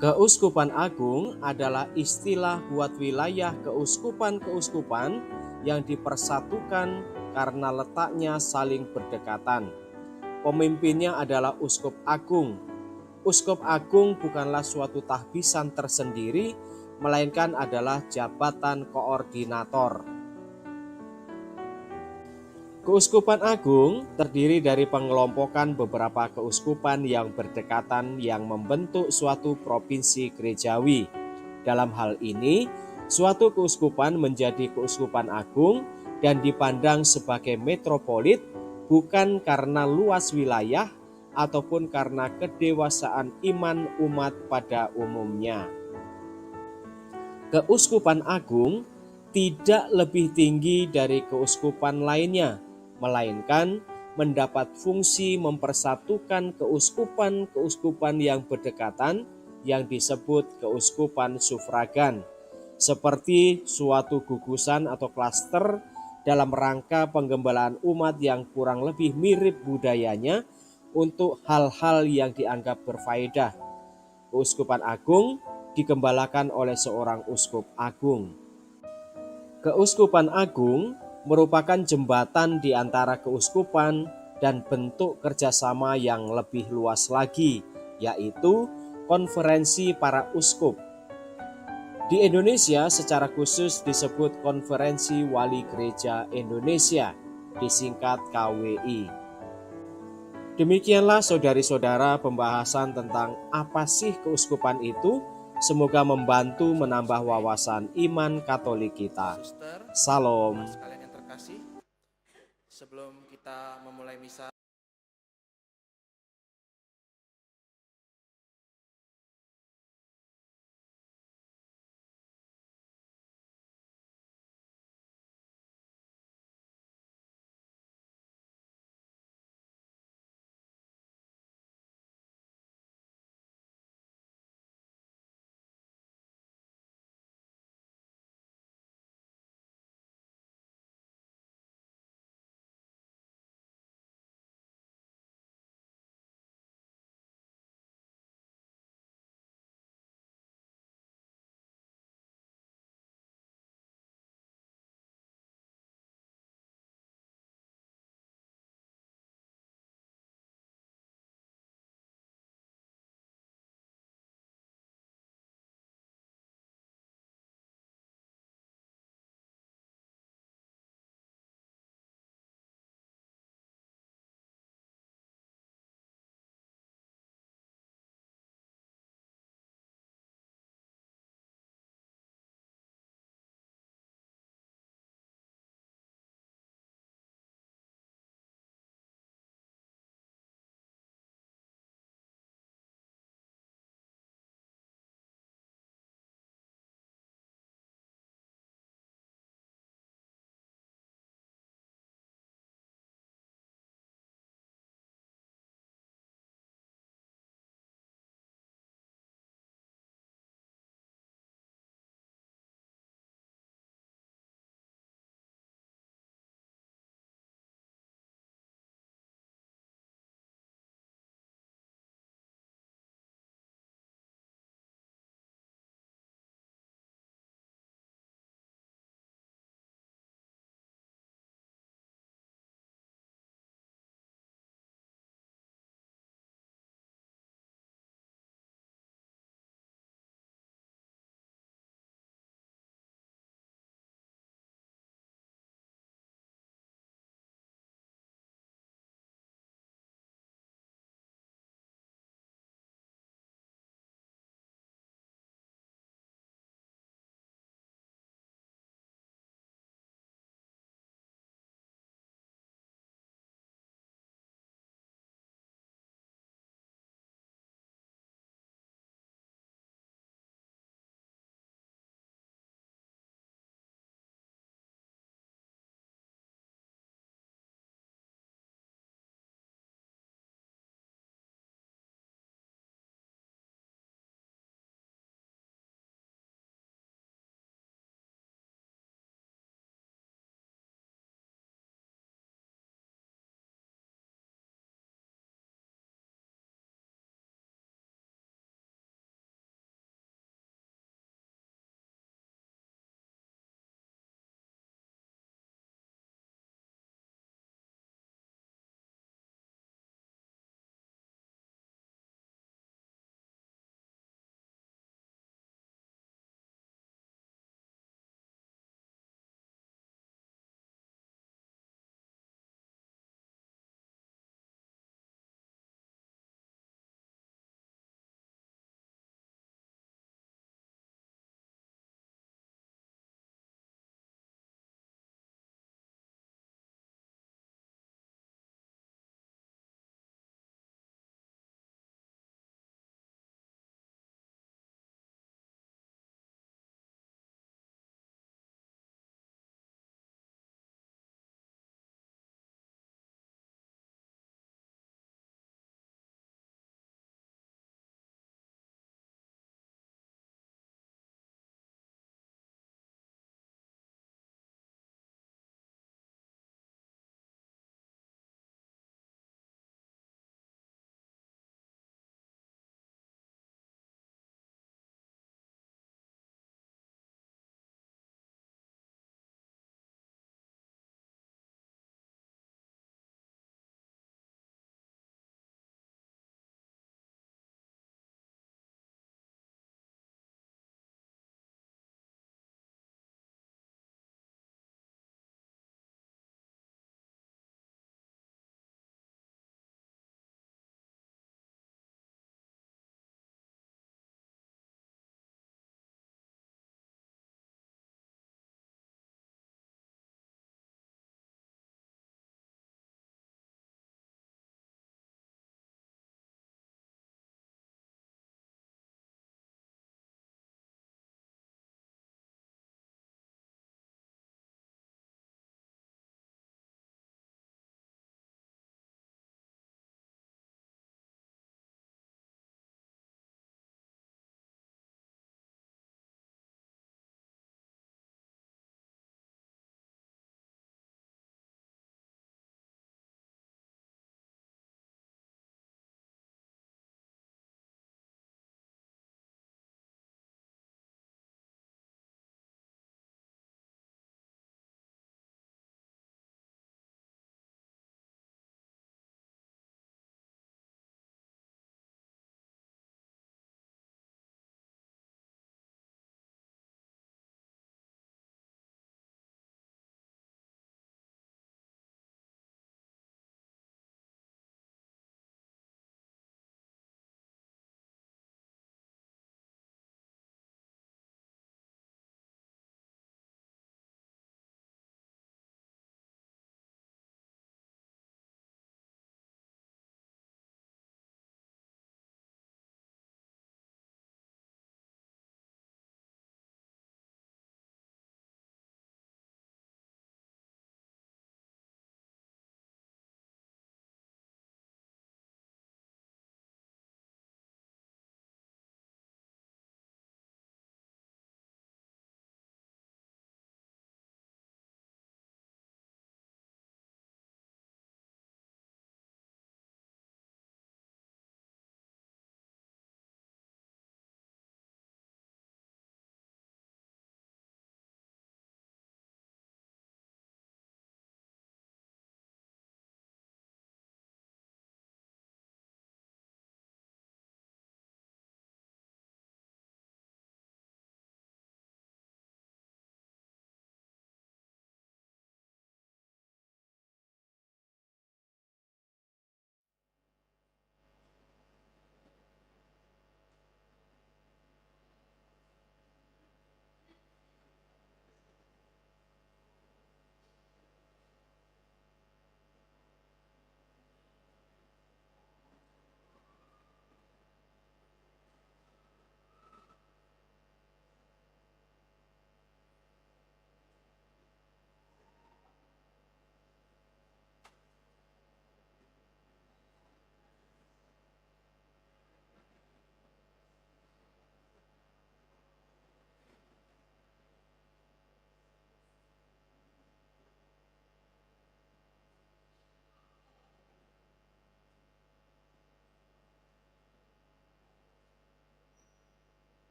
Keuskupan Agung adalah istilah buat wilayah keuskupan-keuskupan yang dipersatukan karena letaknya saling berdekatan. Pemimpinnya adalah Uskup Agung. Uskup Agung bukanlah suatu tahbisan tersendiri, melainkan adalah jabatan koordinator. Keuskupan Agung terdiri dari pengelompokan beberapa keuskupan yang berdekatan yang membentuk suatu provinsi gerejawi. Dalam hal ini, suatu keuskupan menjadi keuskupan agung dan dipandang sebagai metropolit bukan karena luas wilayah ataupun karena kedewasaan iman umat pada umumnya. Keuskupan agung tidak lebih tinggi dari keuskupan lainnya, melainkan mendapat fungsi mempersatukan keuskupan-keuskupan yang berdekatan yang disebut keuskupan sufragan, seperti suatu gugusan atau klaster dalam rangka penggembalaan umat yang kurang lebih mirip budayanya untuk hal-hal yang dianggap berfaedah. Keuskupan agung digembalakan oleh seorang uskup agung. Keuskupan agung merupakan jembatan di antara keuskupan dan bentuk kerjasama yang lebih luas lagi, yaitu konferensi para uskup. Di Indonesia secara khusus disebut Konferensi Wali Gereja Indonesia, disingkat KWI. Demikianlah saudari-saudara pembahasan tentang apa sih keuskupan itu. Semoga membantu menambah wawasan iman Katolik kita. Suster, Salam. jemaat sekalian yang terkasih, sebelum kita memulai misa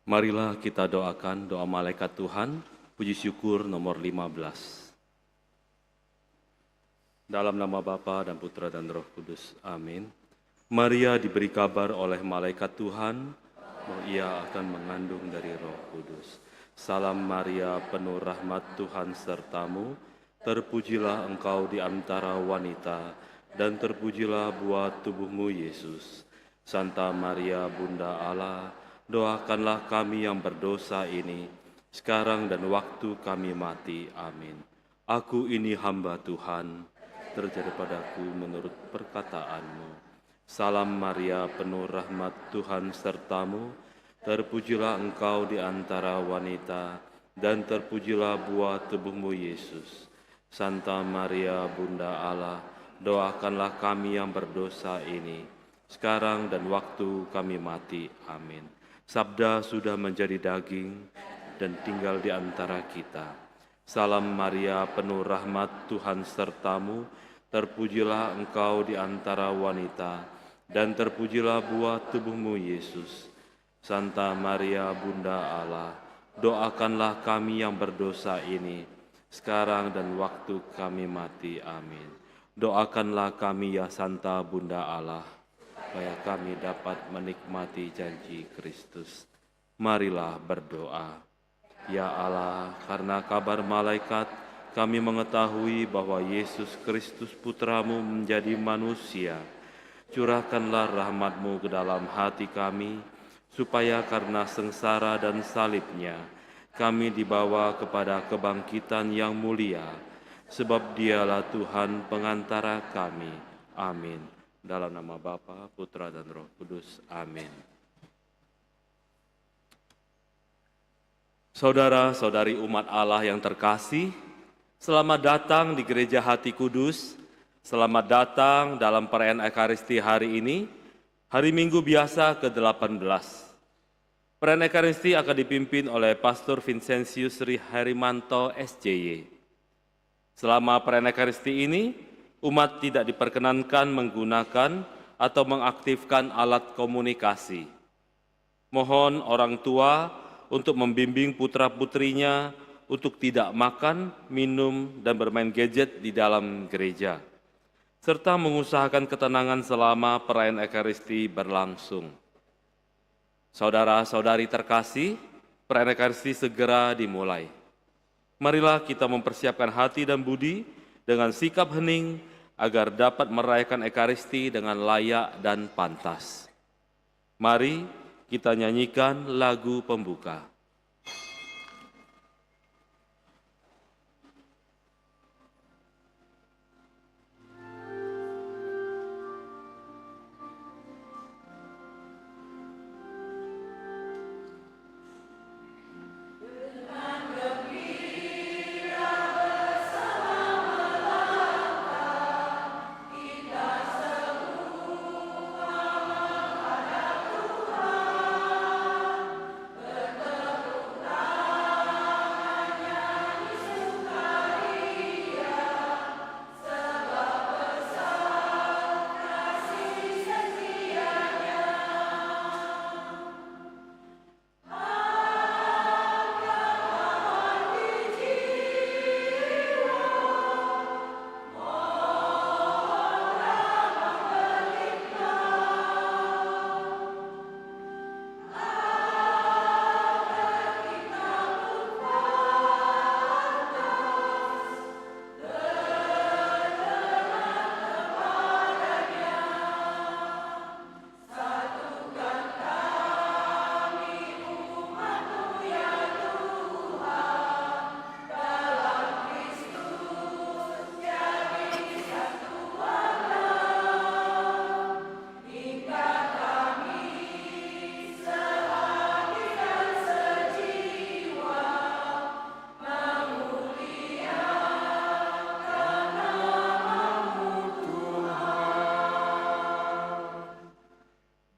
Marilah kita doakan doa malaikat Tuhan, puji syukur nomor 15. Dalam nama Bapa dan Putra dan Roh Kudus, amin. Maria diberi kabar oleh malaikat Tuhan bahwa ia akan mengandung dari Roh Kudus. Salam Maria, penuh rahmat Tuhan sertamu, terpujilah engkau di antara wanita, dan terpujilah buah tubuhmu Yesus. Santa Maria, Bunda Allah, doakanlah kami yang berdosa ini, sekarang dan waktu kami mati. Amin. Aku ini hamba Tuhan, terjadi padaku menurut perkataanmu. Salam Maria, penuh rahmat Tuhan sertamu, terpujilah engkau di antara wanita, dan terpujilah buah tubuhmu Yesus. Santa Maria, Bunda Allah, doakanlah kami yang berdosa ini, sekarang dan waktu kami mati. Amin. Sabda sudah menjadi daging dan tinggal di antara kita. Salam Maria, penuh rahmat Tuhan sertamu, terpujilah engkau di antara wanita, dan terpujilah buah tubuhmu Yesus. Santa Maria, Bunda Allah, doakanlah kami yang berdosa ini, sekarang dan waktu kami mati. Amin. Doakanlah kami ya Santa Bunda Allah, supaya kami dapat menikmati janji Kristus. Marilah berdoa. Ya Allah, karena kabar malaikat, kami mengetahui bahwa Yesus Kristus Putramu menjadi manusia. Curahkanlah rahmat-Mu ke dalam hati kami, supaya karena sengsara dan salibnya, kami dibawa kepada kebangkitan yang mulia, sebab Dialah Tuhan pengantara kami. Amin. Dalam nama Bapa, Putra, dan Roh Kudus. Amin. Saudara-saudari umat Allah yang terkasih, selamat datang di Gereja Hati Kudus. Selamat datang dalam perayaan Ekaristi hari ini, hari Minggu biasa ke-18. Perayaan Ekaristi akan dipimpin oleh Pastor Vincentius Sri Herimanto SJY. Selama perayaan Ekaristi ini, umat tidak diperkenankan menggunakan atau mengaktifkan alat komunikasi. Mohon orang tua untuk membimbing putra-putrinya untuk tidak makan, minum, dan bermain gadget di dalam gereja, serta mengusahakan ketenangan selama perayaan Ekaristi berlangsung. Saudara-saudari terkasih, perayaan Ekaristi segera dimulai. Marilah kita mempersiapkan hati dan budi dengan sikap hening agar dapat merayakan Ekaristi dengan layak dan pantas. Mari kita nyanyikan lagu pembuka.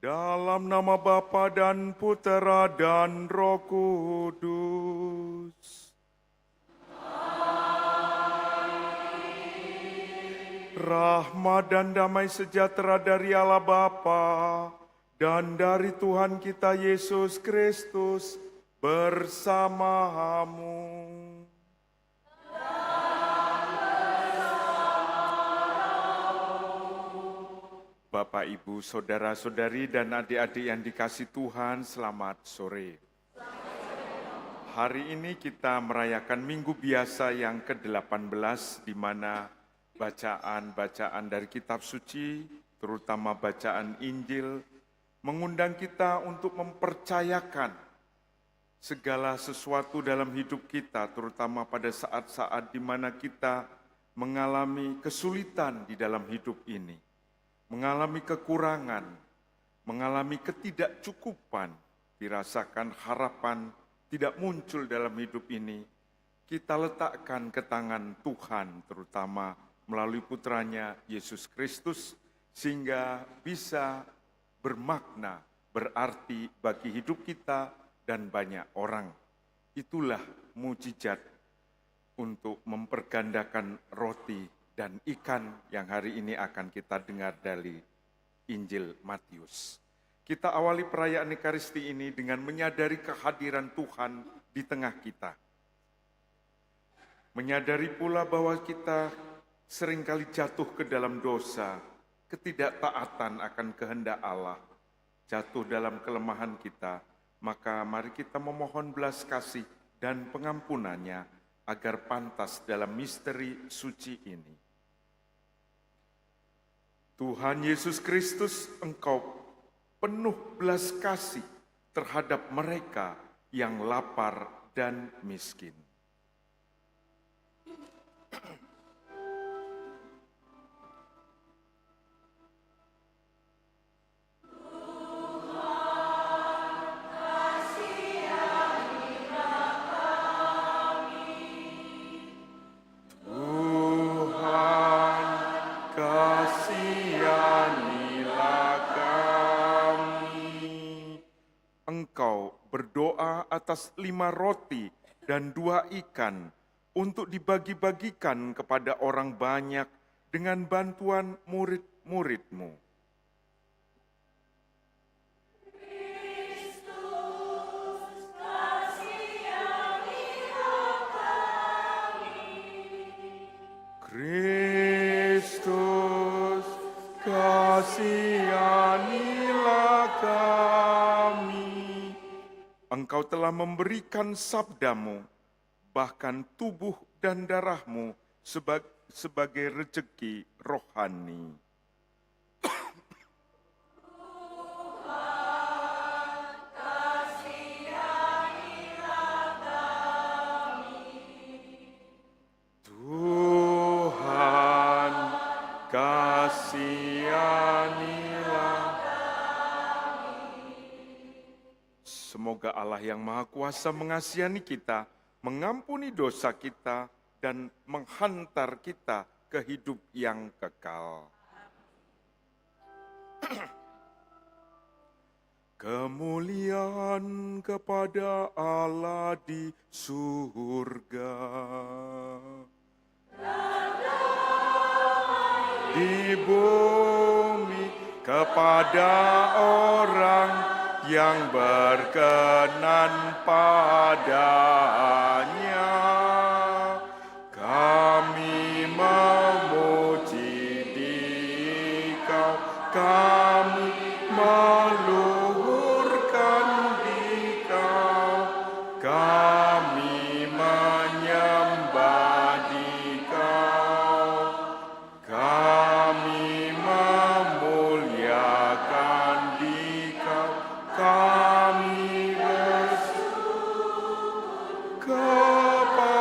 Dalam nama Bapa dan Putera dan Roh Kudus. Rahmat dan damai sejahtera dari Allah Bapa dan dari Tuhan kita Yesus Kristus bersamamu. Bapak, Ibu, Saudara-saudari, dan adik-adik yang dikasihi Tuhan, selamat sore. Hari ini kita merayakan Minggu Biasa yang ke-18, di mana bacaan-bacaan dari kitab suci, terutama bacaan Injil, mengundang kita untuk mempercayakan segala sesuatu dalam hidup kita, terutama pada saat-saat di mana kita mengalami kesulitan di dalam hidup ini, mengalami kekurangan, mengalami ketidakcukupan, dirasakan harapan tidak muncul dalam hidup ini, kita letakkan ke tangan Tuhan, terutama melalui putranya Yesus Kristus, sehingga bisa bermakna, berarti bagi hidup kita dan banyak orang. Itulah mujizat untuk mempergandakan roti dan ikan yang hari ini akan kita dengar dari Injil Matius. Kita awali perayaan Ekaristi ini dengan menyadari kehadiran Tuhan di tengah kita. Menyadari pula bahwa kita seringkali jatuh ke dalam dosa, ketidaktaatan akan kehendak Allah, jatuh dalam kelemahan kita, maka mari kita memohon belas kasih dan pengampunannya agar pantas dalam misteri suci ini. Tuhan Yesus Kristus, Engkau penuh belas kasih terhadap mereka yang lapar dan miskin. Atas 5 roti dan 2 ikan untuk dibagi-bagikan kepada orang banyak dengan bantuan murid-murid-Mu. Kristus, kasihanilah kami. Engkau telah memberikan sabda-Mu, bahkan tubuh dan darah-Mu sebagai rejeki rohani. Tuhan, kasihanilah. Semoga Allah yang Maha Kuasa mengasihani kita, mengampuni dosa kita, dan menghantar kita ke hidup yang kekal. Kemuliaan kepada Allah di surga, di bumi kepada orang yang berkenan padanya. Kami memuji Dikau, kami meluhurkan Dikau, kami menyembah Dikau, kami memuliakan Dikau, kami bersyukur kepada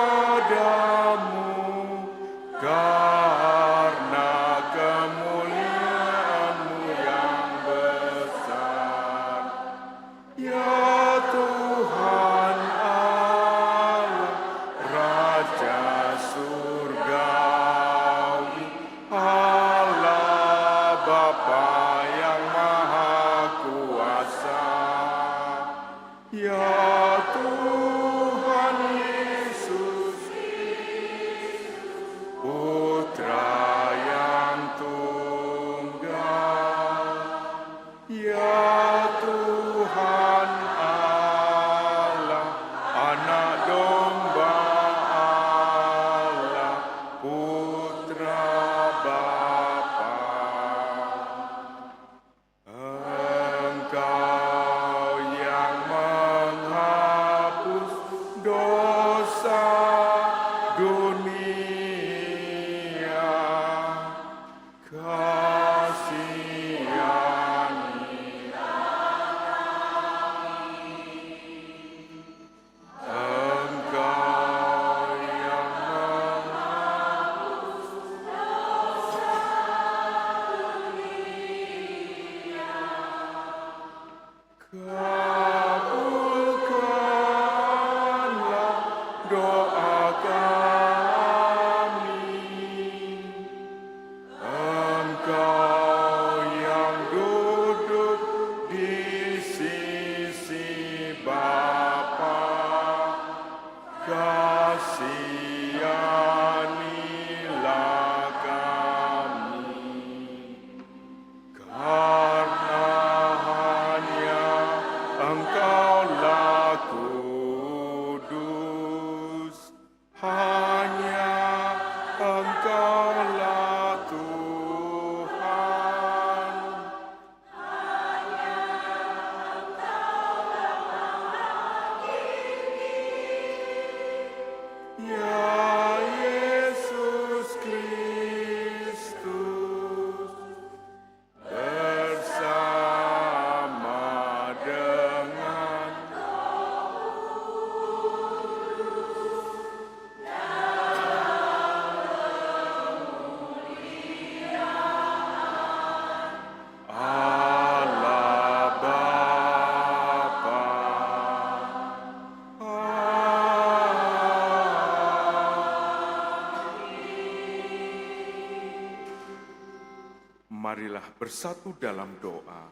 Marilah bersatu dalam doa.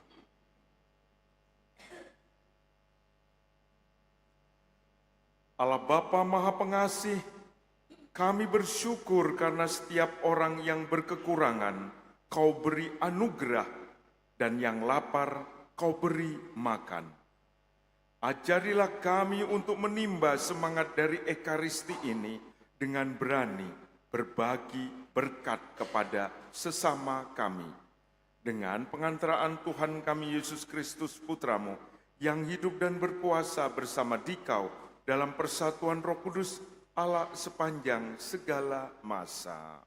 Allah Bapa Maha Pengasih, kami bersyukur karena setiap orang yang berkekurangan, Kau beri anugerah, dan yang lapar, Kau beri makan. Ajarilah kami untuk menimba semangat dari Ekaristi ini dengan berani berbagi berkat kepada sesama kami. Dengan pengantaraan Tuhan kami Yesus Kristus Putra-Mu, yang hidup dan berkuasa bersama Dikau dalam persatuan Roh Kudus, Allah sepanjang segala masa.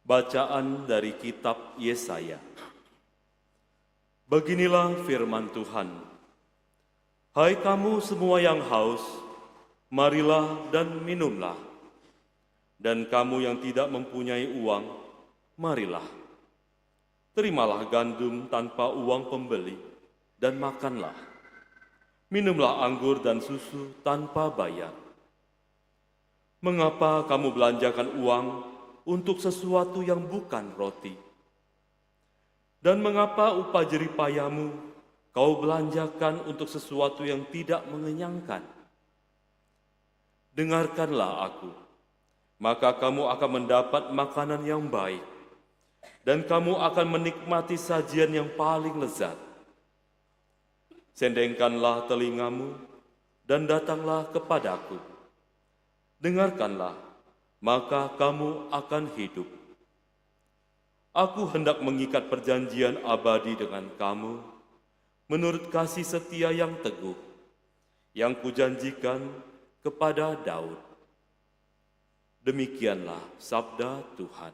Bacaan dari kitab Yesaya. Beginilah firman Tuhan. Hai kamu semua yang haus, marilah dan minumlah. Dan kamu yang tidak mempunyai uang, marilah. Terimalah gandum tanpa uang pembeli, dan makanlah. Minumlah anggur dan susu tanpa bayar. Mengapa kamu belanjakan uang untuk sesuatu yang bukan roti? Dan mengapa upah jerih payahmu kau belanjakan untuk sesuatu yang tidak mengenyangkan? Dengarkanlah aku, maka kamu akan mendapat makanan yang baik, dan kamu akan menikmati sajian yang paling lezat. Sendengkanlah telingamu, dan datanglah kepadaku. Dengarkanlah, maka kamu akan hidup. Aku hendak mengikat perjanjian abadi dengan kamu, menurut kasih setia yang teguh, yang kujanjikan kepada Daud. Demikianlah sabda Tuhan.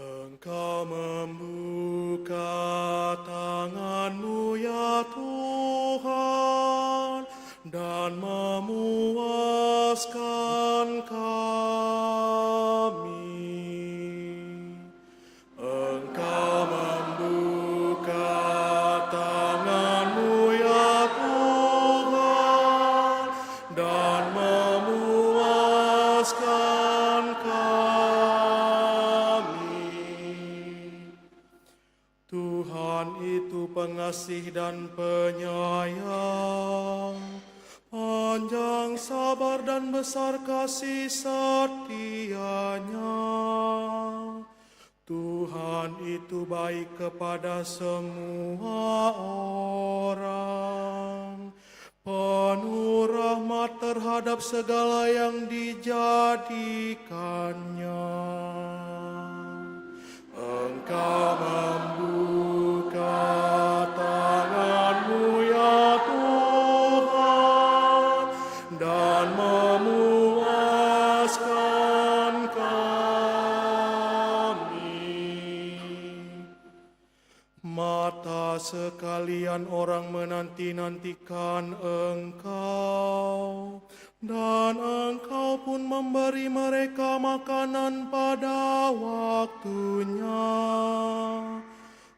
Engkau membuka tangan-Mu ya Tuhan, dan memuaskan kami. Engkau membuka tangan-Mu ya Tuhan, dan memuaskan kami. Tuhan itu pengasih dan penyayang, panjang sabar dan besar kasih setianya. Tuhan itu baik kepada semua orang, penuh rahmat terhadap segala yang dijadikannya. Engkau membuka tangan-Mu ya Tuhan, dan memuaskan kami. Mata sekalian orang menanti-nantikan Engkau, dan Engkau pun memberi mereka makanan pada waktunya.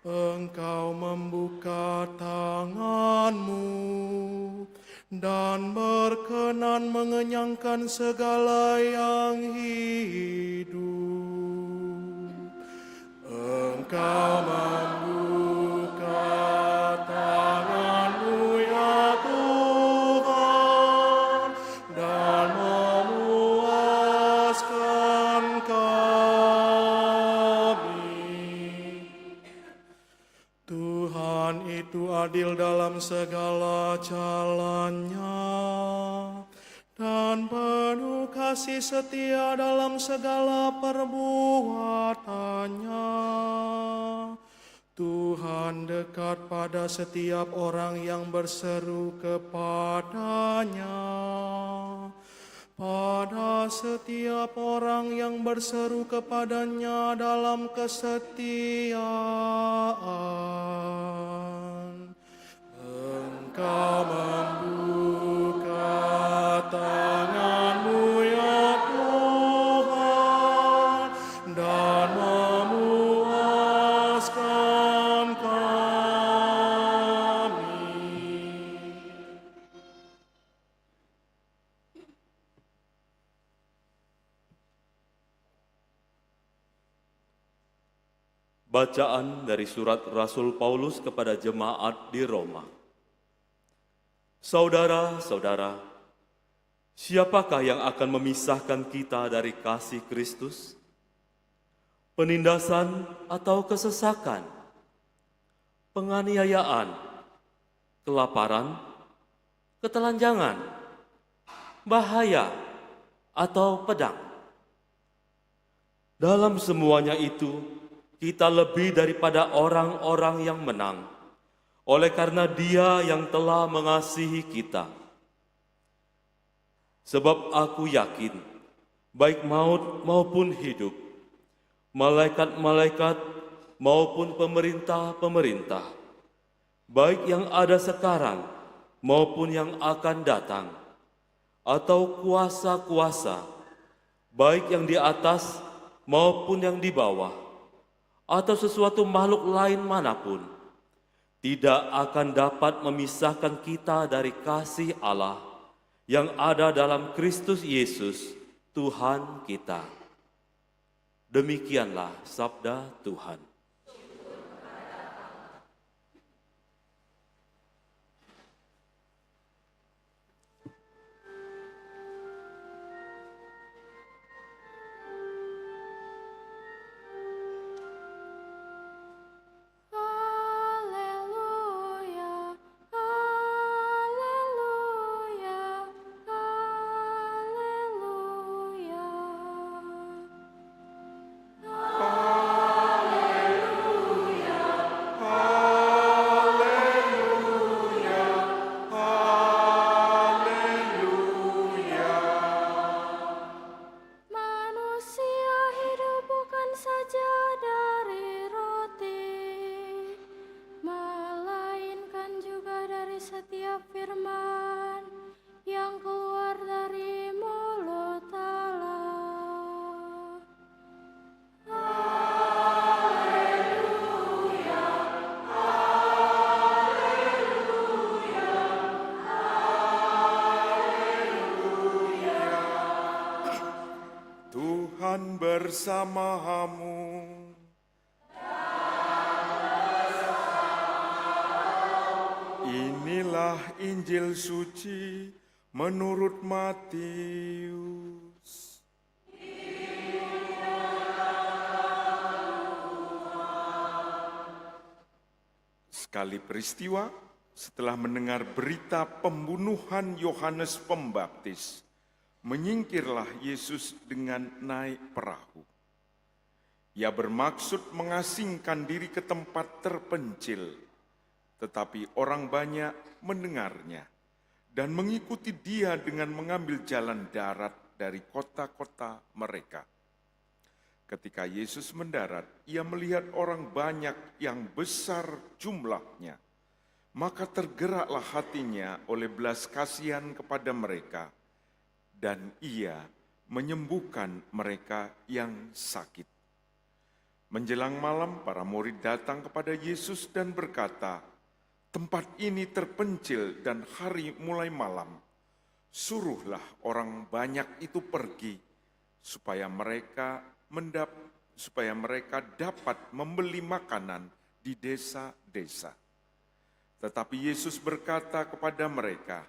Engkau membuka tangan-Mu dan berkenan mengenyangkan segala yang hidup. Engkau membuka tangan-Mu ya Tuhan, dan memuaskan kami. Tuhan itu adil dalam segala jalannya, dan penuh kasih setia dalam segala perbuatannya. Tuhan dekat pada setiap orang yang berseru kepadanya, pada setiap orang yang berseru kepadanya dalam kesetiaan. Engkau membuka tangan-Mu ya Tuhan, dan memuaskan kami. Bacaan dari surat Rasul Paulus kepada jemaat di Roma. Saudara-saudara, siapakah yang akan memisahkan kita dari kasih Kristus? Penindasan atau kesesakan? Penganiayaan? Kelaparan? Ketelanjangan? Bahaya? Atau pedang? Dalam semuanya itu, kita lebih daripada orang-orang yang menang, oleh karena Dia yang telah mengasihi kita. Sebab aku yakin, baik maut maupun hidup, malaikat-malaikat maupun pemerintah-pemerintah, baik yang ada sekarang maupun yang akan datang, atau kuasa-kuasa, baik yang di atas maupun yang di bawah, atau sesuatu makhluk lain manapun, tidak akan dapat memisahkan kita dari kasih Allah yang ada dalam Kristus Yesus, Tuhan kita. Demikianlah sabda Tuhan. Tuhan bersamamu. Inilah Injil suci menurut Matius. Sekali peristiwa, setelah mendengar berita pembunuhan Yohanes Pembaptis, menyingkirlah Yesus dengan naik perahu. Ia bermaksud mengasingkan diri ke tempat terpencil, tetapi orang banyak mendengarnya dan mengikuti dia dengan mengambil jalan darat dari kota-kota mereka. Ketika Yesus mendarat, ia melihat orang banyak yang besar jumlahnya. Maka tergeraklah hatinya oleh belas kasihan kepada mereka, dan ia menyembuhkan mereka yang sakit. Menjelang malam, para murid datang kepada Yesus dan berkata, "Tempat ini terpencil dan hari mulai malam. Suruhlah orang banyak itu pergi, supaya mereka dapat membeli makanan di desa-desa." Tetapi Yesus berkata kepada mereka,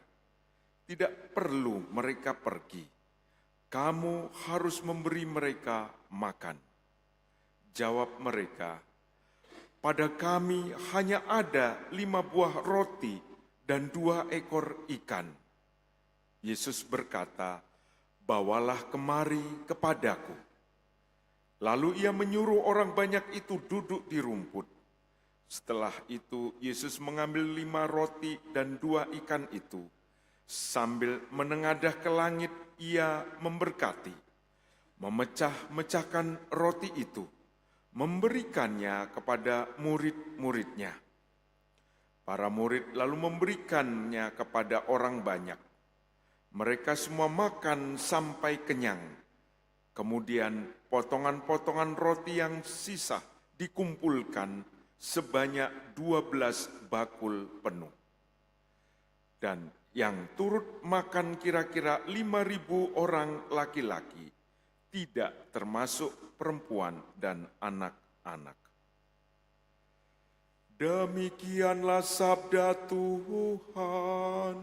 "Tidak perlu mereka pergi. Kamu harus memberi mereka makan." Jawab mereka, "Pada kami hanya ada 5 buah roti dan 2 ekor ikan." Yesus berkata, "Bawalah kemari kepadaku." Lalu ia menyuruh orang banyak itu duduk di rumput. Setelah itu Yesus mengambil 5 roti dan 2 ikan itu. Sambil menengadah ke langit, ia memberkati, memecah-mecahkan roti itu, memberikannya kepada murid-muridnya. Para murid lalu memberikannya kepada orang banyak. Mereka semua makan sampai kenyang. Kemudian potongan-potongan roti yang sisa dikumpulkan sebanyak 12 bakul penuh. Dan yang turut makan kira-kira 5.000 orang laki-laki, tidak termasuk perempuan dan anak-anak. Demikianlah sabda Tuhan.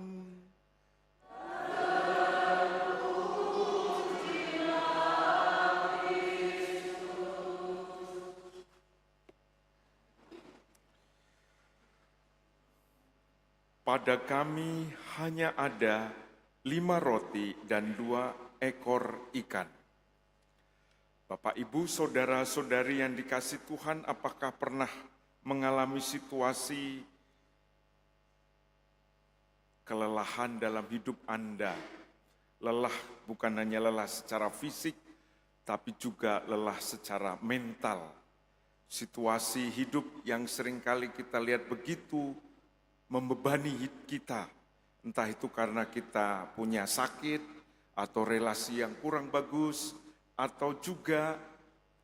Pada kami hanya ada 5 roti dan 2 ekor ikan. Bapak, Ibu, saudara-saudari yang dikasihi Tuhan, apakah pernah mengalami situasi kelelahan dalam hidup Anda? Lelah bukan hanya lelah secara fisik, tapi juga lelah secara mental. Situasi hidup yang seringkali kita lihat begitu membebani kita, entah itu karena kita punya sakit, atau relasi yang kurang bagus, atau juga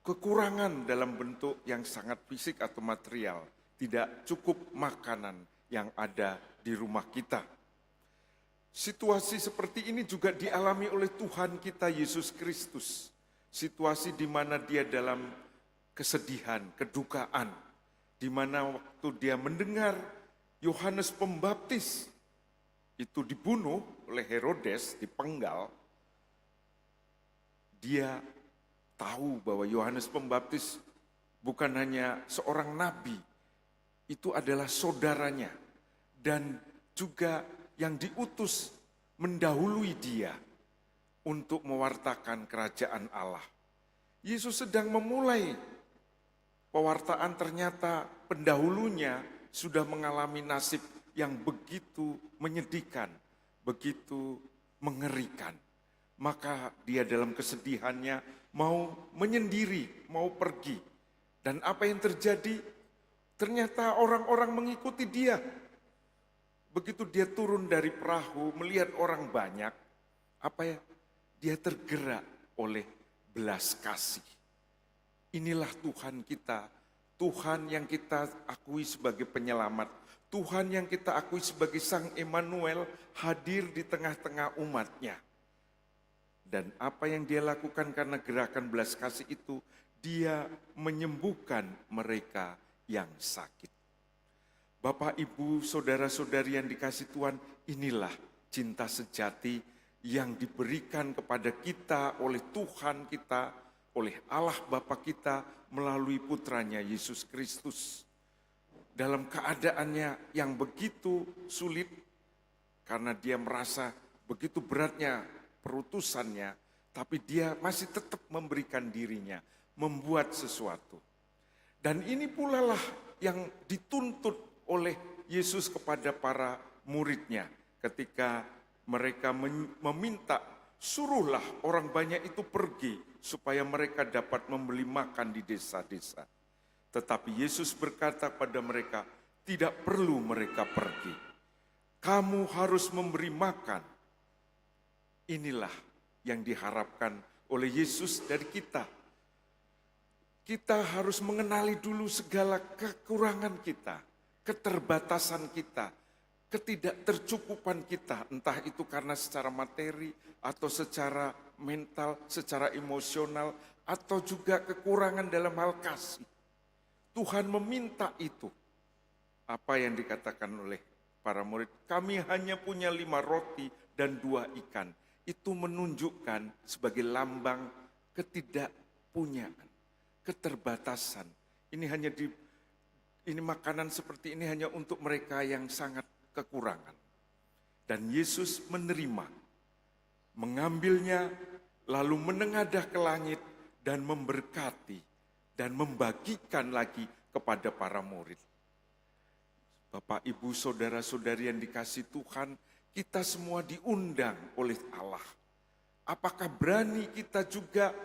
kekurangan dalam bentuk yang sangat fisik atau material, tidak cukup makanan yang ada di rumah kita. Situasi seperti ini juga dialami oleh Tuhan kita Yesus Kristus. Situasi di mana dia dalam kesedihan, kedukaan, di mana waktu dia mendengar Yohanes Pembaptis itu dibunuh oleh Herodes, dipenggal, dia tahu bahwa Yohanes Pembaptis bukan hanya seorang nabi, itu adalah saudaranya, dan juga yang diutus mendahului dia untuk mewartakan kerajaan Allah. Yesus sedang memulai pewartaan, ternyata pendahulunya sudah mengalami nasib yang begitu menyedihkan, begitu mengerikan. Maka dia dalam kesedihannya mau menyendiri, mau pergi. Dan apa yang terjadi? Ternyata orang-orang mengikuti dia. Begitu dia turun dari perahu, melihat orang banyak, dia tergerak oleh belas kasih. Inilah Tuhan kita, Tuhan yang kita akui sebagai penyelamat, Tuhan yang kita akui sebagai Sang Emmanuel hadir di tengah-tengah umatnya. Dan apa yang dia lakukan karena gerakan belas kasih itu, dia menyembuhkan mereka yang sakit. Bapak, Ibu, saudara-saudari yang dikasihi Tuhan, inilah cinta sejati yang diberikan kepada kita oleh Tuhan kita, oleh Allah Bapa kita melalui putranya Yesus Kristus. dalam keadaannya yang begitu sulit, karena dia merasa begitu beratnya perutusannya, tapi dia masih tetap memberikan dirinya, membuat sesuatu. Dan ini pula lah yang dituntut oleh Yesus kepada para muridnya ketika mereka meminta, suruhlah orang banyak itu pergi supaya mereka dapat membeli makan di desa-desa. Tetapi Yesus berkata pada mereka, tidak perlu mereka pergi. Kamu harus memberi makan. Inilah yang diharapkan oleh Yesus dari kita. Kita harus mengenali dulu segala kekurangan kita, keterbatasan kita, ketidaktercukupan kita, entah itu karena secara materi atau secara mental, secara emosional, atau juga kekurangan dalam hal kasih. Tuhan meminta itu. Apa yang dikatakan oleh para murid, kami hanya punya 5 roti dan 2 ikan. Itu menunjukkan sebagai lambang ketidakpunyaan, keterbatasan. Ini makanan seperti ini hanya untuk mereka yang sangat kekurangan. Dan Yesus menerima, mengambilnya, lalu menengadah ke langit dan memberkati dan membagikan lagi kepada para murid. Bapak, Ibu, saudara-saudari yang dikasihi Tuhan, kita semua diundang oleh Allah. Apakah berani kita juga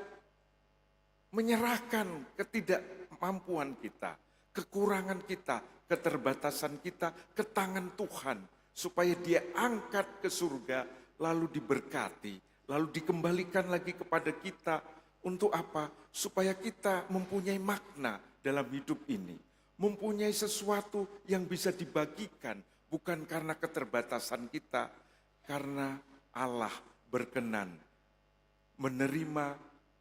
menyerahkan ketidakmampuan kita, kekurangan kita, keterbatasan kita ke tangan Tuhan, supaya Dia angkat ke surga, lalu diberkati, lalu dikembalikan lagi kepada kita. Untuk apa? Supaya kita mempunyai makna dalam hidup ini, mempunyai sesuatu yang bisa dibagikan, bukan karena keterbatasan kita, karena Allah berkenan menerima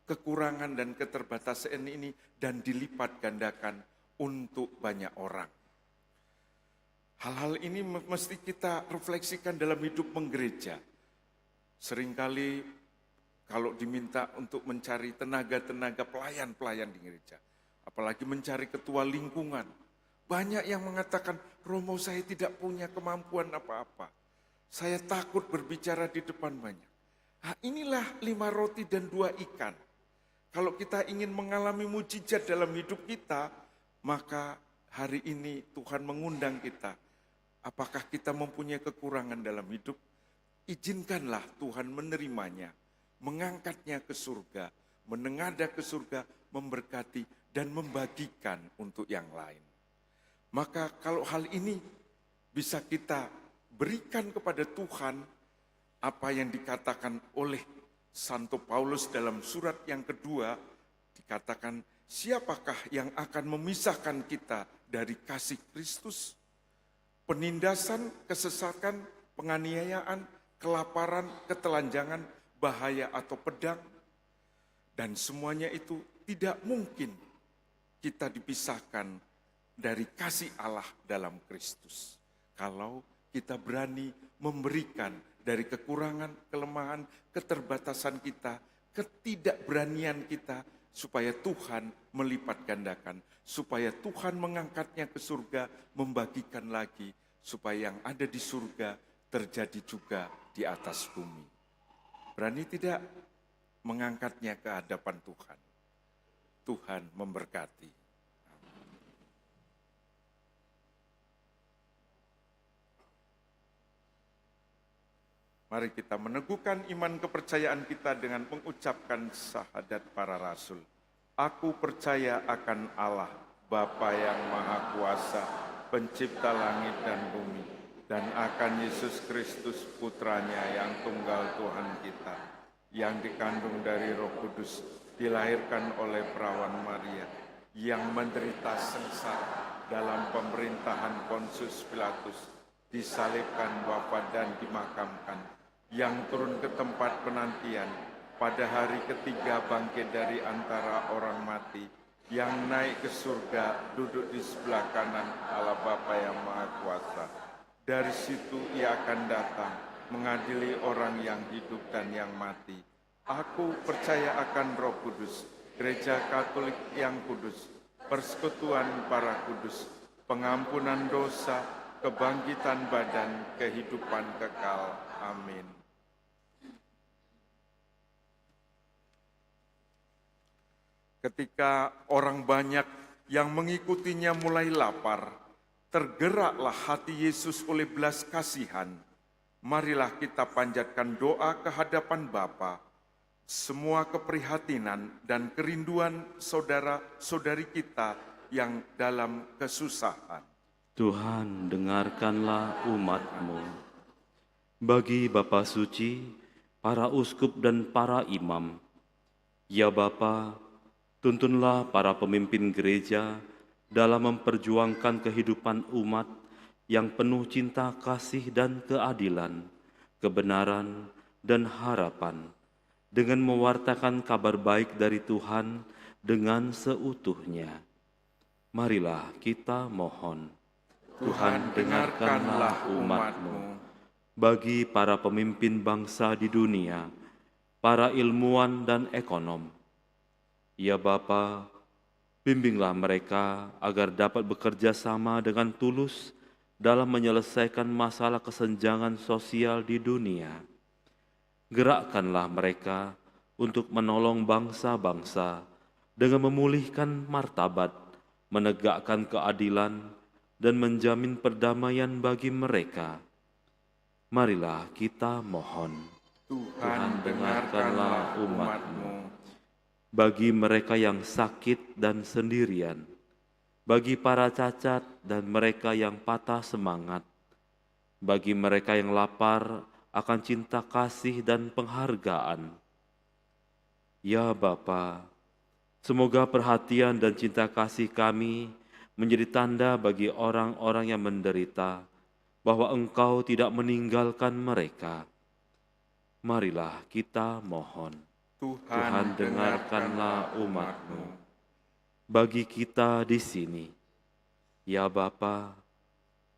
kekurangan dan keterbatasan ini dan dilipat gandakan untuk banyak orang. Hal-hal ini mesti kita refleksikan dalam hidup menggereja. Seringkali kalau diminta untuk mencari tenaga-tenaga pelayan-pelayan di gereja, apalagi mencari ketua lingkungan, banyak yang mengatakan, Romo, saya tidak punya kemampuan apa-apa. Saya takut berbicara di depan banyak. Nah, inilah 5 roti dan 2 ikan. Kalau kita ingin mengalami mujizat dalam hidup kita, maka hari ini Tuhan mengundang kita. Apakah kita mempunyai kekurangan dalam hidup? Izinkanlah Tuhan menerimanya, mengangkatnya ke surga, menengadah ke surga, memberkati dan membagikan untuk yang lain. Maka kalau hal ini bisa kita berikan kepada Tuhan, apa yang dikatakan oleh Santo Paulus dalam surat yang kedua, dikatakan, siapakah yang akan memisahkan kita dari kasih Kristus? Penindasan, kesesakan, penganiayaan, kelaparan, ketelanjangan, bahaya atau pedang. Dan semuanya itu tidak mungkin kita dipisahkan dari kasih Allah dalam Kristus. Kalau kita berani memberikan dari kekurangan, kelemahan, keterbatasan kita, ketidakberanian kita, supaya Tuhan melipat gandakan, supaya Tuhan mengangkatnya ke surga, membagikan lagi, supaya yang ada di surga terjadi juga di atas bumi. Berani tidak mengangkatnya ke hadapan Tuhan? Tuhan memberkati. Mari kita meneguhkan iman kepercayaan kita dengan mengucapkan syahadat para rasul. Aku percaya akan Allah, Bapa yang Maha Kuasa, pencipta langit dan bumi, dan akan Yesus Kristus Putranya yang tunggal Tuhan kita, yang dikandung dari Roh Kudus, dilahirkan oleh perawan Maria, yang menderita sengsara dalam pemerintahan Pontius Pilatus, disalibkan, wafat dan dimakamkan, yang turun ke tempat penantian, pada hari ketiga bangkit dari antara orang mati, yang naik ke surga, duduk di sebelah kanan Allah Bapa yang Maha Kuasa. Dari situ Ia akan datang, mengadili orang yang hidup dan yang mati. Aku percaya akan Roh Kudus, Gereja Katolik yang kudus, persekutuan para kudus, pengampunan dosa, kebangkitan badan, kehidupan kekal. Amin. Ketika orang banyak yang mengikutinya mulai lapar, tergeraklah hati Yesus oleh belas kasihan. Marilah kita panjatkan doa ke hadapan Bapa. Semua keprihatinan dan kerinduan saudara-saudari kita yang dalam kesusahan. Tuhan, dengarkanlah umat-Mu. Bagi Bapa Suci, para uskup dan para imam, ya Bapa, tuntunlah para pemimpin gereja dalam memperjuangkan kehidupan umat yang penuh cinta kasih dan keadilan, kebenaran dan harapan, dengan mewartakan kabar baik dari Tuhan dengan seutuhnya. Marilah kita mohon. Tuhan, dengarkanlah umat-Mu. Bagi para pemimpin bangsa di dunia, para ilmuwan dan ekonom, ya Bapa, bimbinglah mereka agar dapat bekerja sama dengan tulus dalam menyelesaikan masalah kesenjangan sosial di dunia. Gerakkanlah mereka untuk menolong bangsa-bangsa dengan memulihkan martabat, menegakkan keadilan, dan menjamin perdamaian bagi mereka. Marilah kita mohon. Tuhan, dengarkanlah umat-Mu. Bagi mereka yang sakit dan sendirian, bagi para cacat dan mereka yang patah semangat, bagi mereka yang lapar akan cinta kasih dan penghargaan. Ya Bapa, semoga perhatian dan cinta kasih kami menjadi tanda bagi orang-orang yang menderita, bahwa Engkau tidak meninggalkan mereka. Marilah kita mohon. Tuhan, dengarkanlah umat-Mu. Bagi kita di sini, ya Bapa,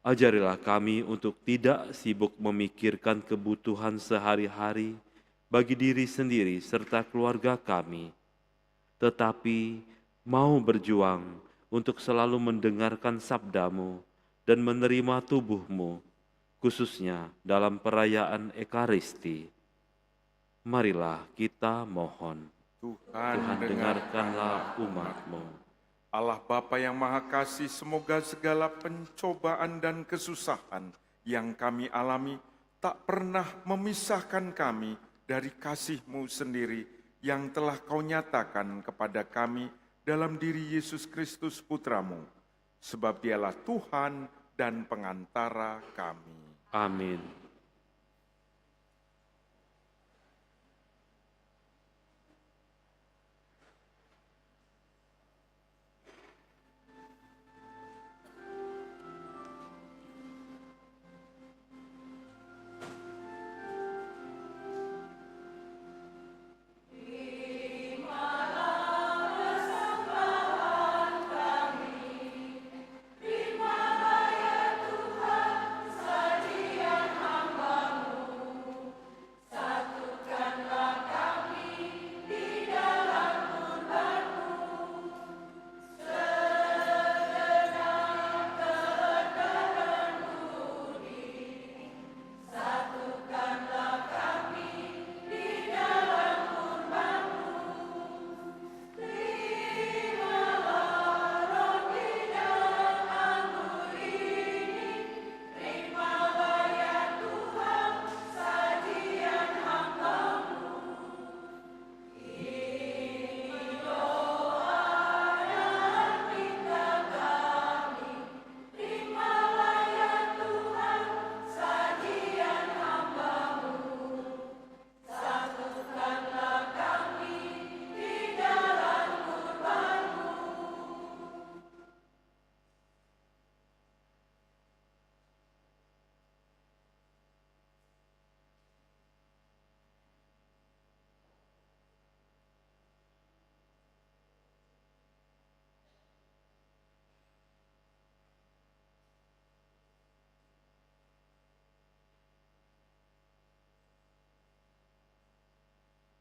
ajarilah kami untuk tidak sibuk memikirkan kebutuhan sehari-hari bagi diri sendiri serta keluarga kami, tetapi mau berjuang untuk selalu mendengarkan sabda-Mu dan menerima tubuh-Mu, khususnya dalam perayaan Ekaristi. Marilah kita mohon. Tuhan, dengarkanlah umat-Mu. Allah Bapa yang Maha Kasih, semoga segala pencobaan dan kesusahan yang kami alami tak pernah memisahkan kami dari kasih-Mu sendiri yang telah Kau nyatakan kepada kami dalam diri Yesus Kristus Putra-Mu, sebab Dialah Tuhan dan pengantara kami. Amin.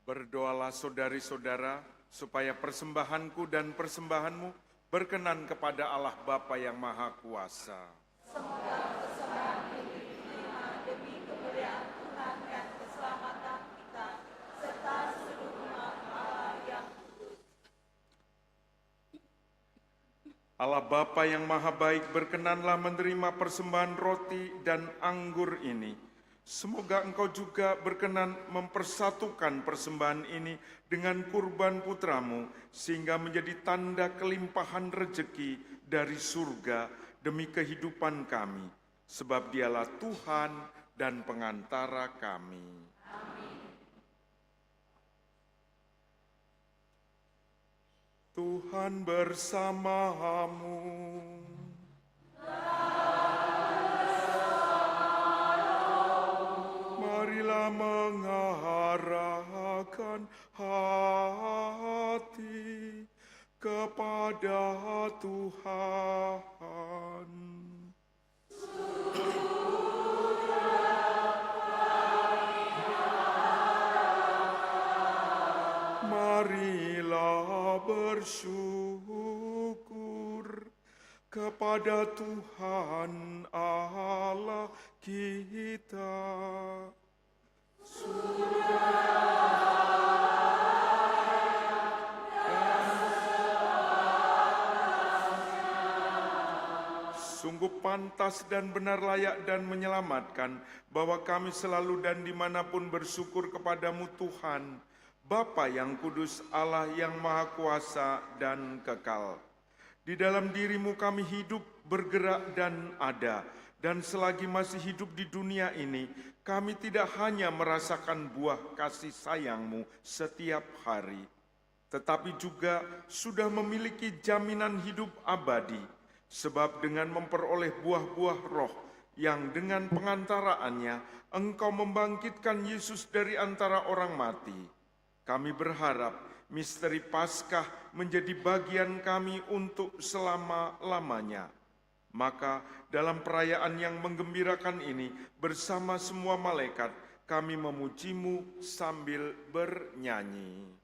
Berdoalah saudari-saudara, supaya persembahanku dan persembahanmu berkenan kepada Allah Bapa yang Maha Kuasa. Allah Bapa yang Maha Baik, berkenanlah menerima persembahan roti dan anggur ini. Semoga Engkau juga berkenan mempersatukan persembahan ini dengan kurban putramu, sehingga menjadi tanda kelimpahan rejeki dari surga demi kehidupan kami. Sebab Dialah Tuhan dan pengantara kami. Tuhan bersamamu. Marilah mengarahkan hati kepada Tuhan. Marilah bersyukur kepada Tuhan Allah kita. Sungguh pantas dan benar, layak dan menyelamatkan, bahwa kami selalu dan dimanapun bersyukur kepadamu Tuhan, Bapa yang kudus, Allah yang maha kuasa dan kekal. Di dalam dirimu kami hidup, bergerak dan ada, dan selagi masih hidup di dunia ini, kami tidak hanya merasakan buah kasih sayangmu setiap hari, tetapi juga sudah memiliki jaminan hidup abadi. Sebab dengan memperoleh buah-buah roh yang dengan pengantaraannya Engkau membangkitkan Yesus dari antara orang mati, kami berharap misteri Paskah menjadi bagian kami untuk selama-lamanya. Maka dalam perayaan yang menggembirakan ini, bersama semua malaikat kami memuji-Mu sambil bernyanyi.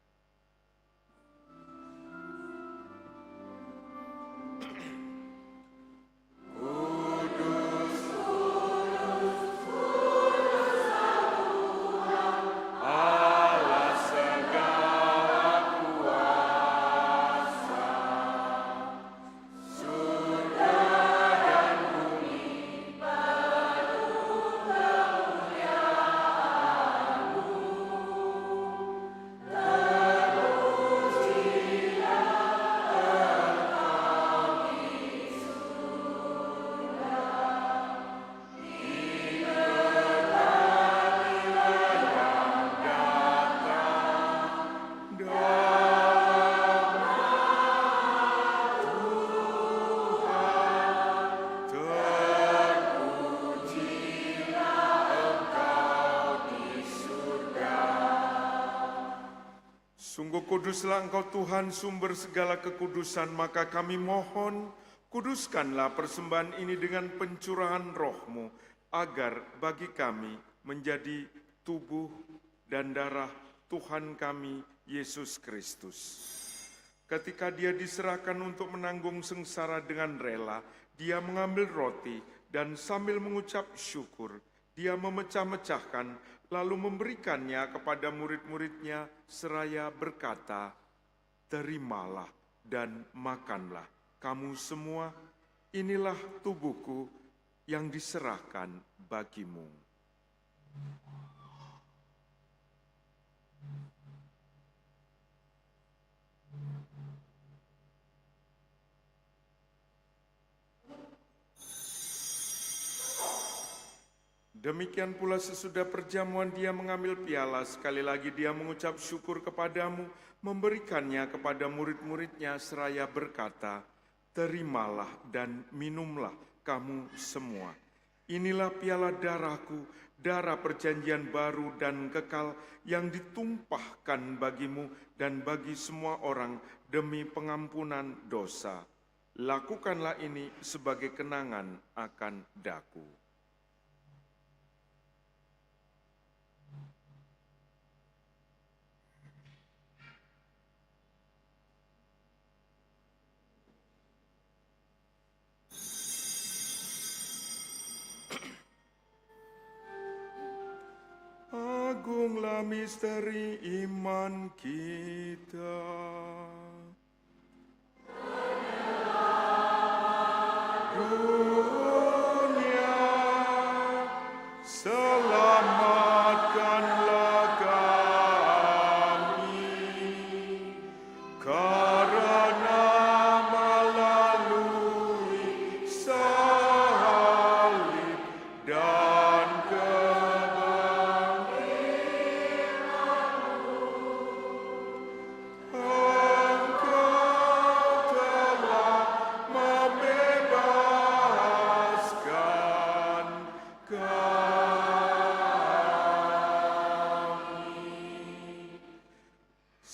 Sungguh kuduslah Engkau Tuhan, sumber segala kekudusan, maka kami mohon, kuduskanlah persembahan ini dengan pencurahan roh-Mu, agar bagi kami menjadi tubuh dan darah Tuhan kami, Yesus Kristus. Ketika Dia diserahkan untuk menanggung sengsara dengan rela, Dia mengambil roti dan sambil mengucap syukur, Dia memecah-mecahkan, lalu memberikannya kepada murid-muridnya seraya berkata, "Terimalah dan makanlah kamu semua, inilah tubuhku yang diserahkan bagimu." Demikian pula sesudah perjamuan Dia mengambil piala, sekali lagi Dia mengucap syukur kepadamu, memberikannya kepada murid-muridnya seraya berkata, "Terimalah dan minumlah kamu semua. Inilah piala darahku, darah perjanjian baru dan kekal yang ditumpahkan bagimu dan bagi semua orang demi pengampunan dosa. Lakukanlah ini sebagai kenangan akan daku." agunglah misteri iman kita. Dunia, selamatkanlah kami, karena melalui salib dan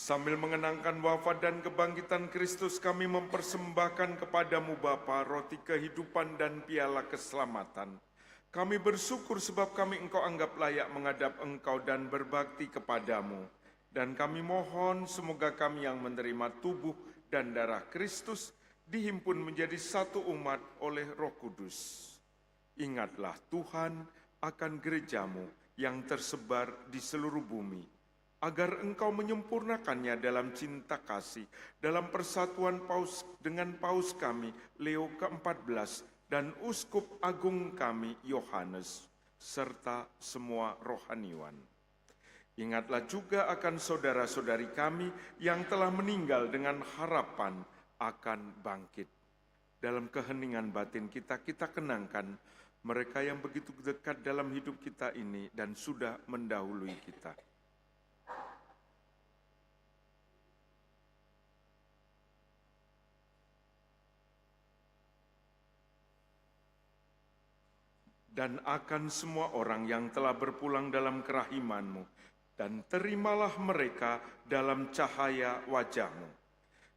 sambil mengenangkan wafat dan kebangkitan Kristus, kami mempersembahkan kepadamu Bapa roti kehidupan dan piala keselamatan. Kami bersyukur sebab kami Engkau anggap layak menghadap Engkau dan berbakti kepadamu. Dan kami mohon semoga kami yang menerima tubuh dan darah Kristus dihimpun menjadi satu umat oleh Roh Kudus. Ingatlah Tuhan akan gerejamu yang tersebar di seluruh bumi, agar Engkau menyempurnakannya dalam cinta kasih, dalam persatuan dengan Paus kami, Leo ke-14, dan Uskup Agung kami, Yohanes, serta semua rohaniwan. Ingatlah juga akan saudara-saudari kami yang telah meninggal dengan harapan akan bangkit. Dalam keheningan batin kita kenangkan mereka yang begitu dekat dalam hidup kita ini dan sudah mendahului kita. Dan akan semua orang yang telah berpulang dalam kerahiman-Mu, dan terimalah mereka dalam cahaya wajah-Mu.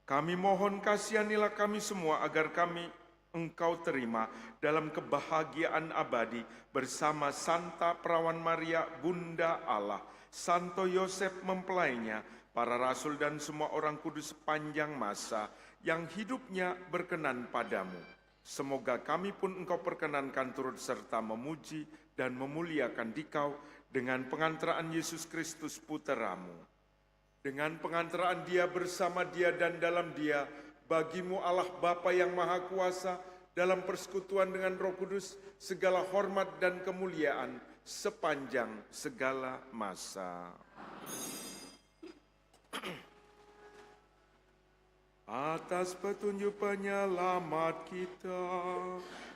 Kami mohon kasihanilah kami semua agar kami Engkau terima dalam kebahagiaan abadi bersama Santa Perawan Maria, Bunda Allah, Santo Yosef mempelainya, para rasul dan semua orang kudus sepanjang masa yang hidupnya berkenan padamu. Semoga kami pun Engkau perkenankan turut serta memuji dan memuliakan Dikau dengan pengantaraan Yesus Kristus Puteramu. Dengan pengantaraan Dia, bersama Dia dan dalam Dia, bagimu Allah Bapa yang Maha Kuasa, dalam persekutuan dengan Roh Kudus, segala hormat dan kemuliaan sepanjang segala masa. Atas petunjuk penyelamat kita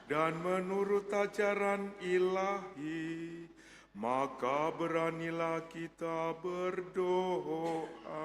dan menurut ajaran ilahi, maka beranilah kita berdoa.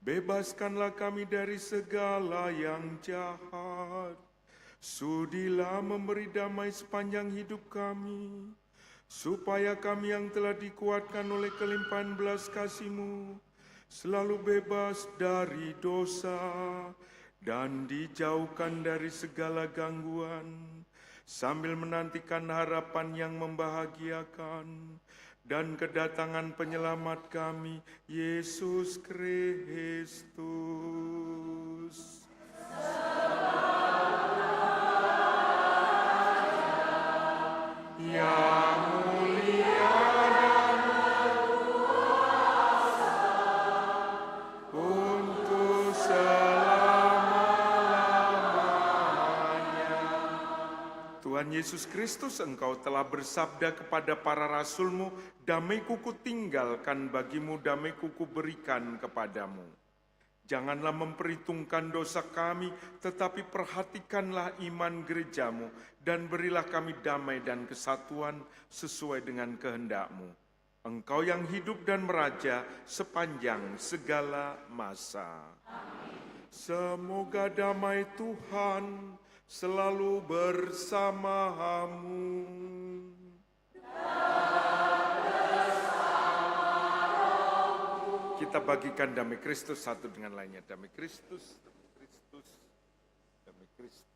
Bebaskanlah kami dari segala yang jahat. Sudilah memberi damai sepanjang hidup kami, supaya kami yang telah dikuatkan oleh kelimpahan belas kasih-Mu, selalu bebas dari dosa dan dijauhkan dari segala gangguan, sambil menantikan harapan yang membahagiakan dan kedatangan penyelamat kami, Yesus Kristus. Yang mulia dan berkuasa untuk selama-lamanya. Tuhan Yesus Kristus, Engkau telah bersabda kepada para rasul-Mu, damai-Ku tinggalkan bagimu, damai-Ku berikan kepadamu. Janganlah memperhitungkan dosa kami, tetapi perhatikanlah iman gereja-Mu, dan berilah kami damai dan kesatuan sesuai dengan kehendak-Mu. Engkau yang hidup dan meraja sepanjang segala masa. Amin. Semoga damai Tuhan selalu bersamamu. Kita bagikan damai Kristus satu dengan lainnya. Damai Kristus, damai Kristus, damai Kristus.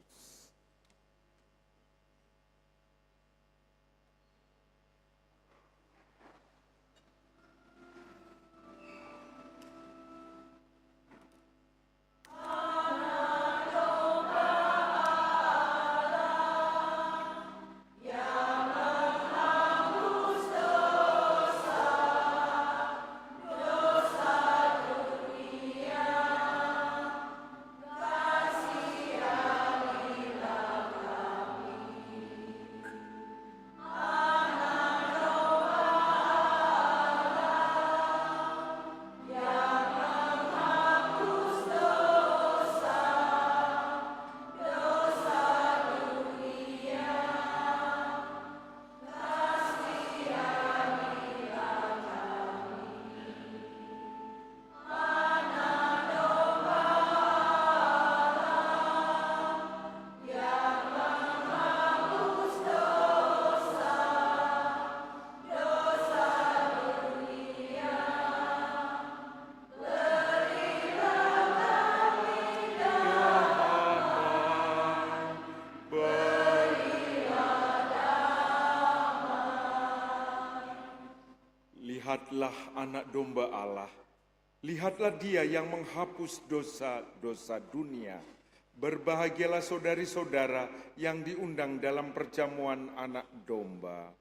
Lihatlah anak domba Allah, lihatlah Dia yang menghapus dosa-dosa dunia. Berbahagialah saudari-saudara yang diundang dalam perjamuan anak domba.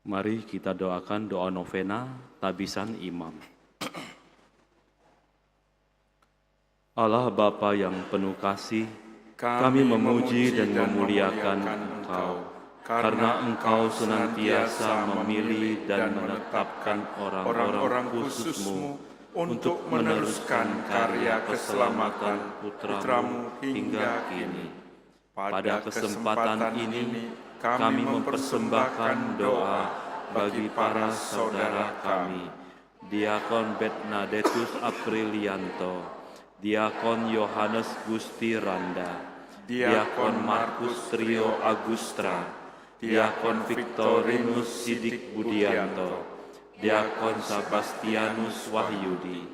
Mari kita doakan doa novena tabisan imam. Allah Bapa yang penuh kasih, kami memuji dan memuliakan Engkau, karena Engkau senantiasa memilih dan menetapkan orang-orang khusus-Mu untuk meneruskan karya keselamatan Putra-Mu hingga kini. Pada kesempatan ini, kami mempersembahkan doa bagi para saudara kami, Diakon Bernadettus Aprilianto, Diakon Yohanes Gusti Randa, Diakon Markus Trio Agustra, Diakon Victorinus Sidik Budianto, Diakon Sebastianus Wahyudi,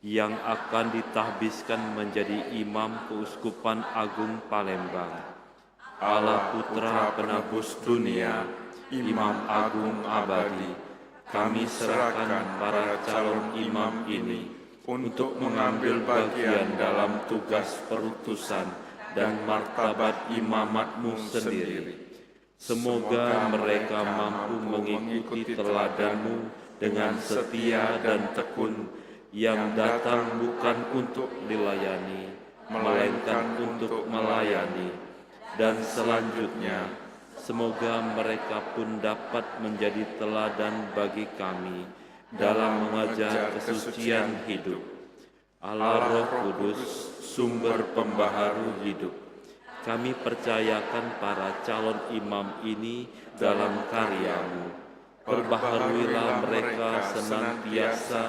yang akan ditahbiskan menjadi imam Keuskupan Agung Palembang. Allah Putra Penebus dunia, Imam Agung Abadi, kami serahkan para calon imam ini untuk mengambil bagian dalam tugas perutusan dan martabat imamat-Mu sendiri. Semoga mereka mampu mengikuti teladan-Mu dengan setia dan tekun, yang datang bukan untuk dilayani, melainkan untuk melayani. Dan selanjutnya, semoga mereka pun dapat menjadi teladan bagi kami dalam mengajar kesucian hidup. Allah Roh Kudus, sumber pembaharu hidup, kami percayakan para calon imam ini dalam karya-Mu. Perbaharuilah mereka senantiasa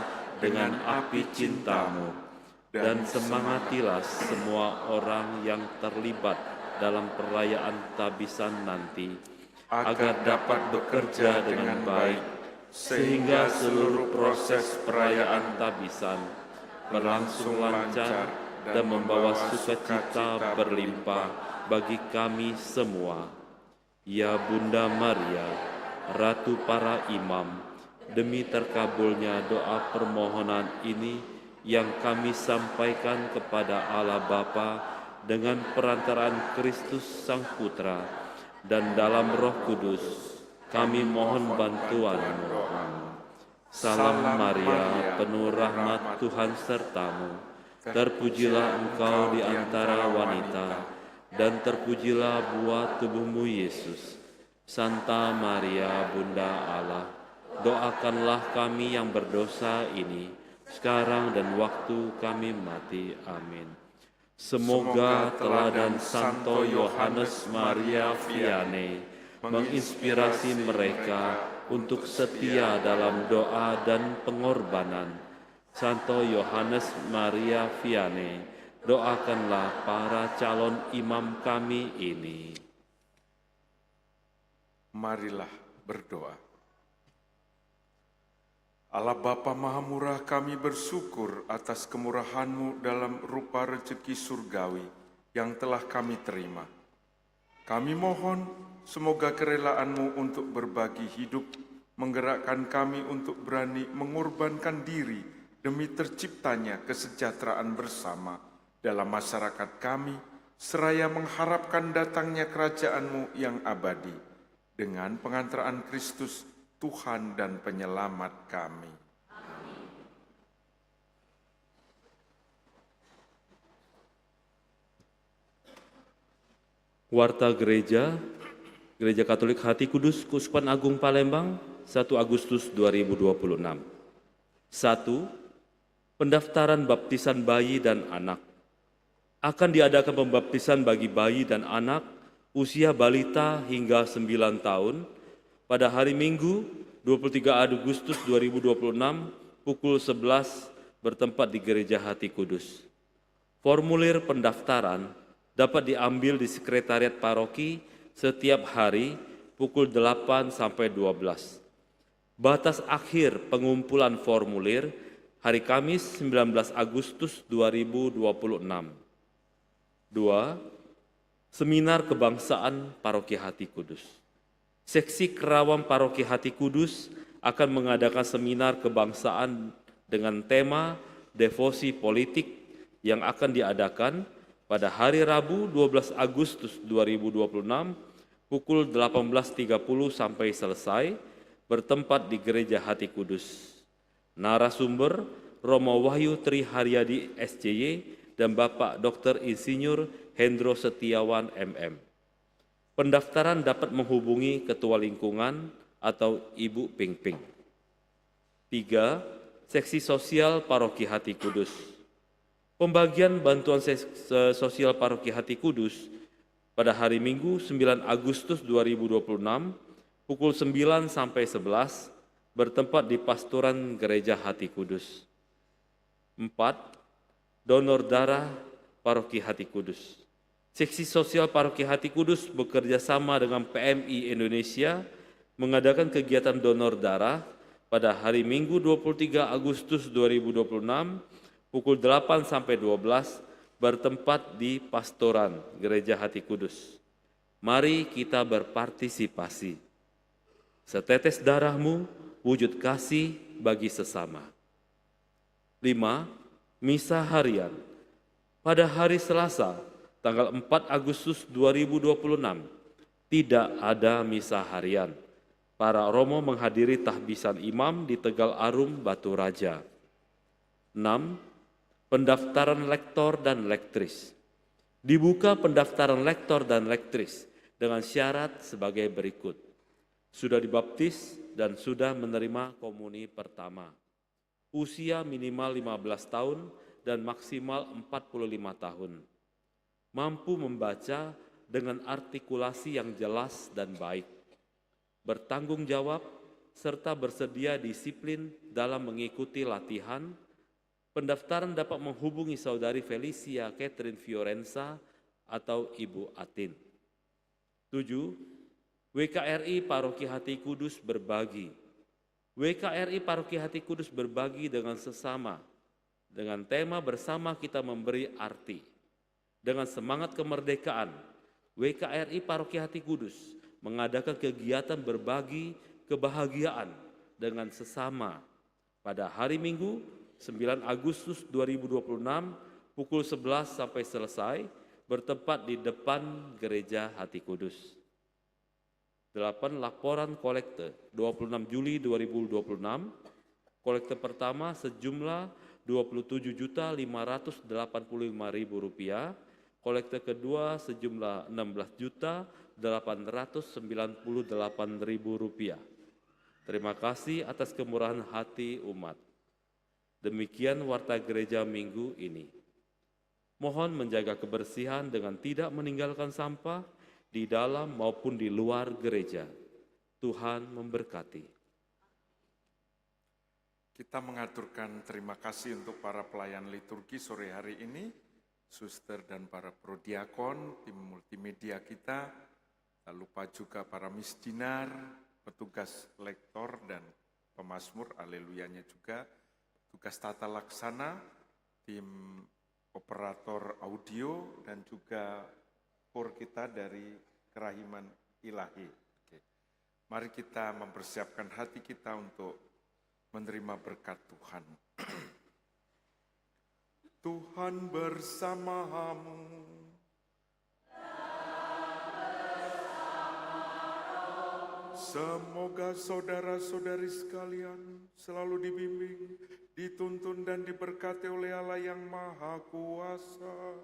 dengan api cinta-Mu, dan semangatilah semua orang yang terlibat dalam perayaan tabisan nanti, agar dapat bekerja dengan baik, sehingga seluruh proses perayaan tabisan berlangsung lancar dan membawa sukacita berlimpah bagi kami semua. Ya Bunda Maria, Ratu para imam, demi terkabulnya doa permohonan ini yang kami sampaikan kepada Allah Bapa dengan perantaraan Kristus Sang Putra dan dalam Roh Kudus, kami mohon bantuan-Mu. Salam Maria, penuh rahmat Tuhan serta-Mu. Terpujilah Engkau di antara wanita, dan terpujilah buah tubuh-Mu Yesus. Santa Maria, Bunda Allah, doakanlah kami yang berdosa ini, sekarang dan waktu kami mati. Amin. Semoga teladan Santo Yohanes Maria Vianney menginspirasi mereka untuk setia dalam doa dan pengorbanan. Santo Yohanes Maria Vianney, doakanlah para calon imam kami ini. Marilah berdoa. Allah Bapa Maha Murah, kami bersyukur atas kemurahan-Mu dalam rupa rezeki surgawi yang telah kami terima. Kami mohon semoga kerelaan-Mu untuk berbagi hidup menggerakkan kami untuk berani mengorbankan diri demi terciptanya kesejahteraan bersama dalam masyarakat kami, seraya mengharapkan datangnya kerajaan-Mu yang abadi dengan pengantaraan Kristus, Tuhan dan Penyelamat kami. Amin. Warta Gereja Katolik Hati Kudus, Keuskupan Agung Palembang, 1 Agustus 2026. 1. Pendaftaran baptisan bayi dan anak. Akan diadakan pembaptisan bagi bayi dan anak usia balita hingga 9 tahun pada hari Minggu 23 Agustus 2026 pukul 11 bertempat di Gereja Hati Kudus. Formulir pendaftaran dapat diambil di Sekretariat Paroki setiap hari pukul 8 sampai 12. Batas akhir pengumpulan formulir hari Kamis 19 Agustus 2026. 2. Seminar Kebangsaan Paroki Hati Kudus. Seksi Kerawang Paroki Hati Kudus akan mengadakan seminar kebangsaan dengan tema Devosi Politik yang akan diadakan pada hari Rabu 12 Agustus 2026 pukul 18.30 sampai selesai bertempat di Gereja Hati Kudus. Narasumber Romo Wahyu Tri Haryadi SCY dan Bapak Dr. Insinyur Hendro Setiawan MM. Pendaftaran dapat menghubungi Ketua Lingkungan atau Ibu Ping Ping. 3. Seksi Sosial Paroki Hati Kudus. Pembagian bantuan sosial Paroki Hati Kudus pada hari Minggu 9 Agustus 2026 pukul 9 sampai 11 bertempat di Pastoran Gereja Hati Kudus. 4. Donor darah Paroki Hati Kudus. Seksi Sosial Paroki Hati Kudus bekerja sama dengan PMI Indonesia mengadakan kegiatan donor darah pada hari Minggu 23 Agustus 2026 pukul 8 sampai 12 bertempat di Pastoran Gereja Hati Kudus. Mari kita berpartisipasi. Setetes darahmu, wujud kasih bagi sesama. 5. Misa Harian. Pada hari Selasa, tanggal 4 Agustus 2026, tidak ada misa harian. Para romo menghadiri tahbisan imam di Tegal Arum, Batu Raja. 6. Pendaftaran lektor dan lektris. Dibuka pendaftaran lektor dan lektris dengan syarat sebagai berikut. Sudah dibaptis dan sudah menerima komuni pertama. Usia minimal 15 tahun dan maksimal 45 tahun. Mampu membaca dengan artikulasi yang jelas dan baik. Bertanggung jawab serta bersedia disiplin dalam mengikuti latihan. Pendaftaran dapat menghubungi Saudari Felicia Catherine Fiorenza atau Ibu Atin. 7. WKRI Paroki Hati Kudus berbagi. WKRI Paroki Hati Kudus berbagi dengan sesama, dengan tema bersama kita memberi arti. Dengan semangat kemerdekaan, WKRI Paroki Hati Kudus mengadakan kegiatan berbagi kebahagiaan dengan sesama pada hari Minggu 9 Agustus 2026 pukul 11 sampai selesai bertempat di depan Gereja Hati Kudus. 8. Laporan kolekte 26 Juli 2026. Kolekte pertama sejumlah Rp27.585.000. Kolekte kedua sejumlah Rp16.898.000. Terima kasih atas kemurahan hati umat. Demikian warta gereja minggu ini. Mohon menjaga kebersihan dengan tidak meninggalkan sampah di dalam maupun di luar gereja. Tuhan memberkati. Kita mengaturkan terima kasih untuk para pelayan liturgi sore hari ini, suster dan para prodiakon, tim multimedia kita, tak lupa juga para misdinar, petugas lektor dan pemazmur, aleluyanya juga, tugas tata laksana, tim operator audio, dan juga kor kita dari Kerahiman Ilahi. Oke. Mari kita mempersiapkan hati kita untuk menerima berkat Tuhan. Tuhan bersamamu. Semoga saudara-saudari sekalian selalu dibimbing, dituntun dan diberkati oleh Allah yang Maha Kuasa,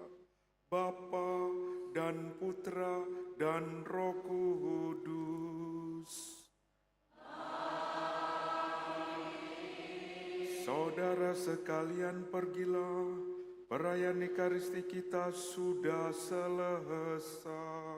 Bapa dan Putra dan Roh Kudus. Saudara sekalian, pergilah, perayaan Ekaristi kita sudah selesai.